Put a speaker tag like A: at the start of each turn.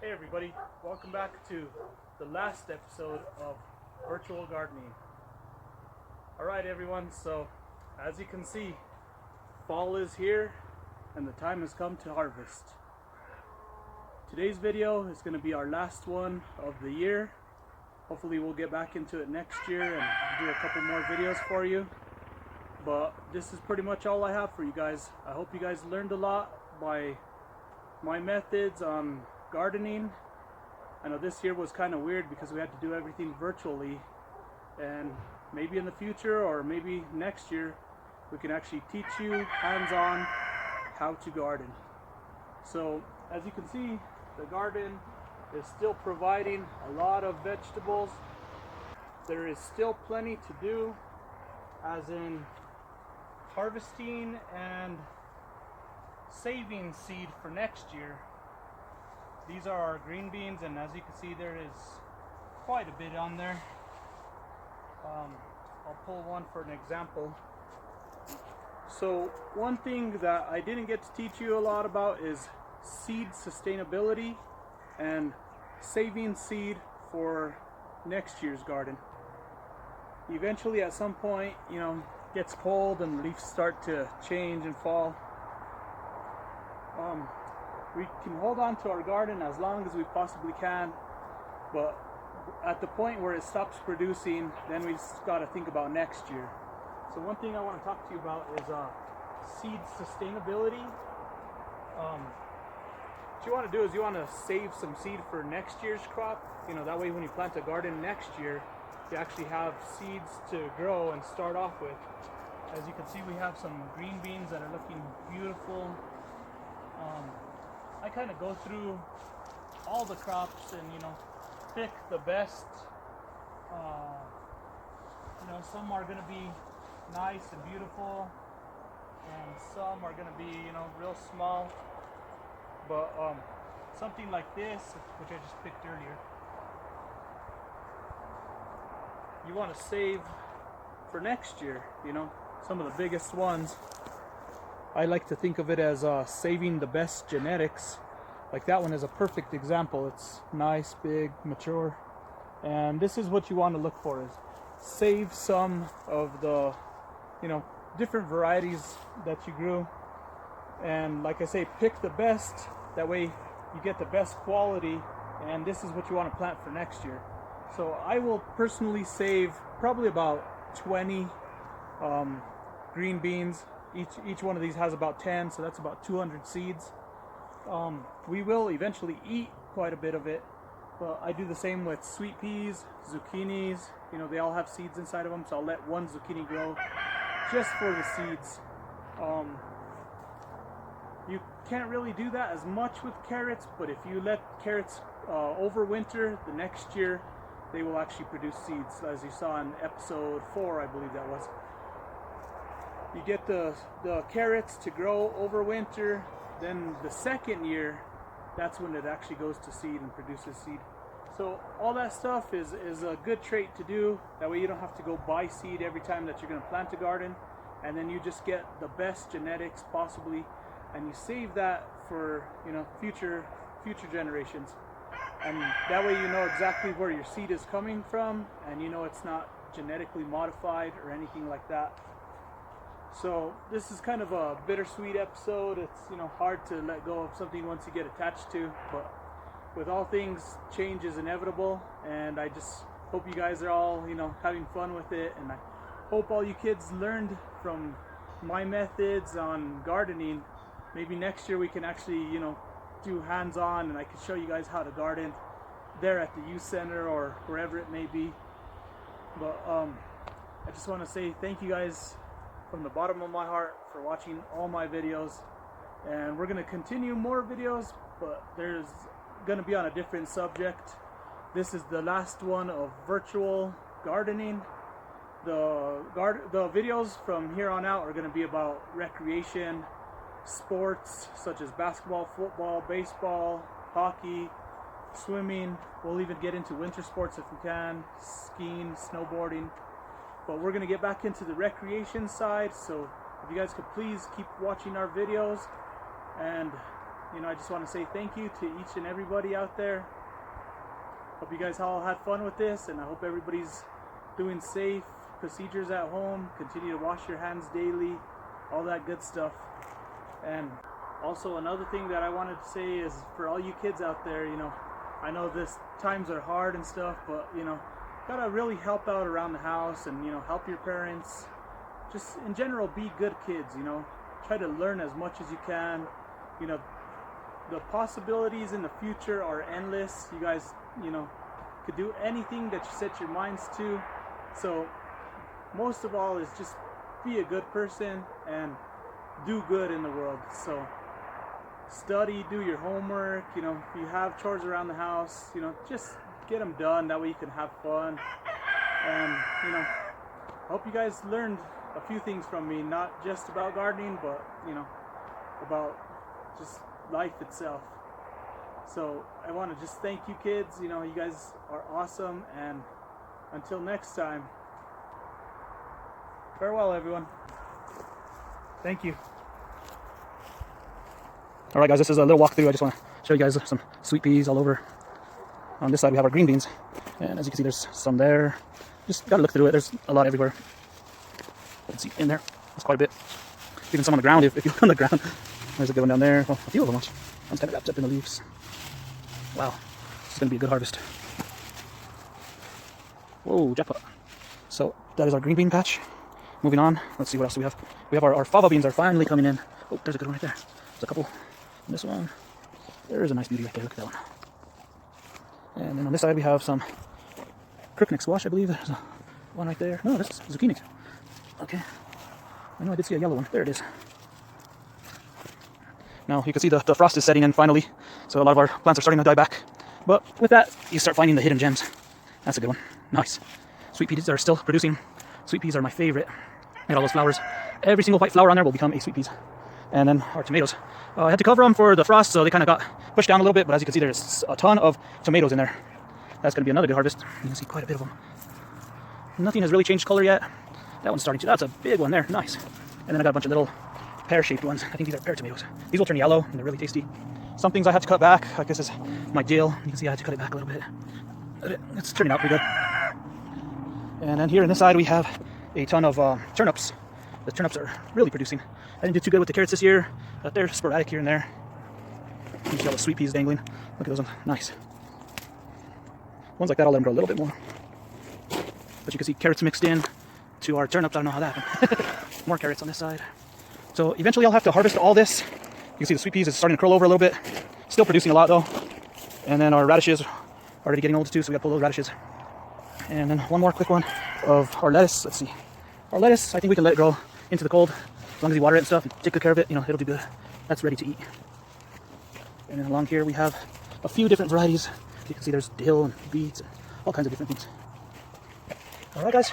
A: Hey everybody, welcome back to the last episode of Virtual Gardening. Alright everyone, so as you can see, fall is here and the time has come to harvest. Today's video is going to be our last one of the year. Hopefully we'll get back into it next year and do a couple more videos for you. But this is pretty much all I have for you guys. I hope you guys learned a lot by my methods on gardening. I know this year was kind of weird because we had to do everything virtually, and maybe in the future or maybe next year we can actually teach you hands-on how to garden. So as you can see, the garden is still providing a lot of vegetables. There is still plenty to do, as in harvesting and saving seed for next year. These are our green beans, and as you can see, there is quite a bit on there. I'll pull one for an example. So one thing that I didn't get to teach you a lot about is seed sustainability and saving seed for next year's garden. Eventually at some point, gets cold and leaves start to change and fall. We can hold on to our garden as long as we possibly can, but at the point where it stops producing, then we just got to think about next year. So one thing I want to talk to you about is seed sustainability. What you want to do is you want to save some seed for next year's crop. That way when you plant a garden next year, you actually have seeds to grow and start off with. As you can see, we have some green beans that are looking beautiful. I kind of go through all the crops and pick the best. Some are going to be nice and beautiful, and some are going to be real small. But something like this, which I just picked earlier, you want to save for next year. Some of the biggest ones, I like to think of it as saving the best genetics. Like that one is a perfect example. It's nice, big, mature, and this is what you want to look for: is save some of the different varieties that you grew, and like I say, pick the best. That way you get the best quality, and this is what you want to plant for next year. So I will personally save probably about 20 green beans. Each one of these has about 10, so that's about 200 seeds. We will eventually eat quite a bit of it, but I do the same with sweet peas, zucchinis. They all have seeds inside of them, so I'll let one zucchini grow just for the seeds. You can't really do that as much with carrots, but if you let carrots overwinter, the next year they will actually produce seeds, as you saw in episode 4, I believe that was. You get the carrots to grow over winter, then the second year, that's when it actually goes to seed and produces seed. So all that stuff is a good trait to do. That way you don't have to go buy seed every time that you're going to plant a garden, and then you just get the best genetics possibly, and you save that for future generations. And that way you know exactly where your seed is coming from, and it's not genetically modified or anything like that. So this is kind of a bittersweet episode. It's hard to let go of something once you get attached to, but with all things, change is inevitable, and I just hope you guys are all having fun with it, and I hope all you kids learned from my methods on gardening. Maybe next year we can actually do hands-on, and I can show you guys how to garden there at the youth center or wherever it may be. But I just want to say thank you guys from the bottom of my heart for watching all my videos, and we're going to continue more videos, but there's going to be on a different subject. This is the last one of virtual gardening. The videos from here on out are going to be about recreation, sports such as basketball, football, baseball, hockey, swimming. We'll even get into winter sports if we can, skiing, snowboarding. But we're going to get back into the recreation side, so if you guys could please keep watching our videos, and you know, I just want to say thank you to each and everybody out there. Hope you guys all had fun with this, and I hope everybody's doing safe procedures at home. Continue to wash your hands daily, all that good stuff. And also another thing that I wanted to say is for all you kids out there, you know, I know this times are hard and stuff, but you know, gotta really help out around the house and, you know, help your parents. Just in general, be good kids, you know. Try to learn as much as you can. You know, the possibilities in the future are endless. You guys, you know, could do anything that you set your minds to. So most of all is just be a good person and do good in the world. So study, do your homework, you know, if you have chores around the house, you know, just get them done. That way you can have fun. And, you know, I hope you guys learned a few things from me, not just about gardening, but, you know, about just life itself. So I want to just thank you kids. You know, you guys are awesome, and until next time, farewell everyone. Thank you.
B: Alright guys, this is a little walkthrough. I just want to show you guys some sweet peas all over. On this side we have our green beans, and as you can see there's some there. Just gotta look through it, there's a lot everywhere. You can see in there, there's quite a bit. Even some on the ground if you look on the ground. There's a good one down there. Well, a few of them, watch. One's kind of wrapped up in the leaves. Wow, this is going to be a good harvest. Whoa, jackpot. So that is our green bean patch. Moving on, let's see what else do we have. We have our fava beans are finally coming in. Oh, there's a good one right there. There's a couple. And this one, there's a nice beauty right there. Look at that one. And then on this side we have some crookneck squash, I believe. There's one right there. No, that's zucchini. Okay. I know I did see a yellow one. There it is. Now you can see the frost is setting in finally, so a lot of our plants are starting to die back. But with that, you start finding the hidden gems. That's a good one. Nice. Sweet peas are still producing. Sweet peas are my favorite. Look at all those flowers. Every single white flower on there will become a sweet peas. And then our tomatoes. I had to cover them for the frost, so they kind of got pushed down a little bit, but as you can see, there's a ton of tomatoes in there. That's going to be another good harvest. You can see quite a bit of them. Nothing has really changed color yet. That one's starting to. That's a big one there. Nice. And then I got a bunch of little pear-shaped ones. I think these are pear tomatoes. These will turn yellow, and they're really tasty. Some things I had to cut back. I guess this is my deal. You can see I had to cut it back a little bit. But it's turning out pretty good. And then here on this side, we have a ton of turnips. The turnips are really producing. I didn't do too good with the carrots this year, but they're sporadic here and there. You see all the sweet peas dangling. Look at those ones. Nice. Ones like that, I'll let them grow a little bit more. But you can see carrots mixed in to our turnips. I don't know how that happened. More carrots on this side. So eventually I'll have to harvest all this. You can see the sweet peas is starting to curl over a little bit. Still producing a lot though. And then our radishes are already getting old too, so we got to pull those radishes. And then one more quick one of our lettuce. Let's see. Our lettuce, I think we can let it grow into the cold. As long as you water it and stuff and take good care of it, you know, it'll do good. That's ready to eat. And then along here we have a few different varieties. You can see there's dill and beets and all kinds of different things. Alright guys.